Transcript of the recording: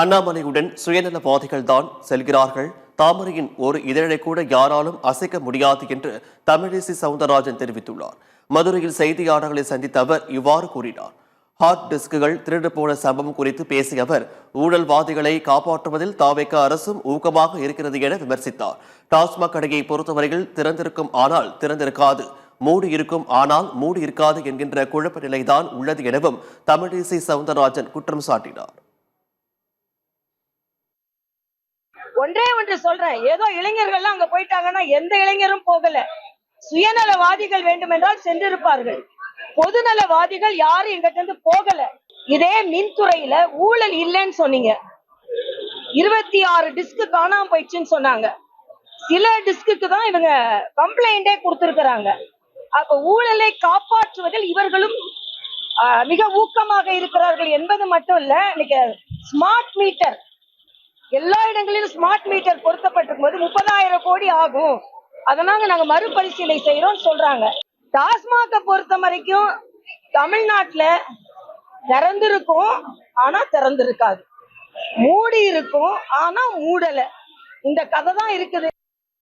அண்ணாமலையுடன் சுயநலவாதிகள் தான் செல்கிறார்கள். தாமரையின் ஒரு இதழை கூட யாராலும் அசைக்க முடியாது என்று தமிழிசை சவுந்தரராஜன் தெரிவித்துள்ளார். மதுரையில் செய்தியாளர்களை சந்தித்த அவர் இவ்வாறு கூறினார். ஹார்ட் டிஸ்குகள் திருடு போன சம்பவம் குறித்து பேசிய அவர் ஊழல்வாதிகளை காப்பாற்றுவதில் தாவேக அரசும் ஊக்கமாக இருக்கிறது என விமர்சித்தார். டாஸ்மாக் கடையை பொறுத்தவரையில் திறந்திருக்கும் ஆனால் திறந்திருக்காது, மூடி இருக்கும் ஆனால் மூடி இருக்காது என்கின்ற குழப்ப நிலைதான் உள்ளது எனவும் தமிழிசை சவுந்தரராஜன் குற்றம் சாட்டினார். ஒன்றே ஒன்று சொல்றேன், ஏதோ இளைஞர்கள் அங்க போயிட்டாங்கன்னா எந்த இளைஞரும் போகல. சுயநலவாதிகள் வேண்டுமென்றால் சென்றிருப்பார்கள். பொதுநலவாதிகள் யாரும் எங்கிட்ட இருந்து போகல. இதே மின்துறையில ஊழல் இல்லைன்னு சொன்னீங்க. 26 டிஸ்க் காணாம போயிடுச்சுன்னு சொன்னாங்க. சில டிஸ்க்கு தான் இவங்க கம்ப்ளைண்டே கொடுத்திருக்கிறாங்க. அப்ப ஊழலை காப்பாற்றுவதில் இவர்களும் மிக ஊக்கமாக இருக்கிறார்கள் என்பது மட்டும் இல்ல. இன்னைக்கு ஸ்மார்ட் மீட்டர் எல்லா இடங்களிலும் ஸ்மார்ட் மீட்டர் பொருத்தப்பட்டிருக்கும் போது 30,000 கோடி ஆகும். அதனால நாங்க மறுபரிசீலனை செய்யறோம் சொல்றாங்க. டாஸ்மாக பொறுத்த வரைக்கும் தமிழ்நாட்டுல திறந்திருக்கும் ஆனா திறந்திருக்காது, மூடி இருக்கும் ஆனா மூடல. இந்த கதை தான் இருக்குது.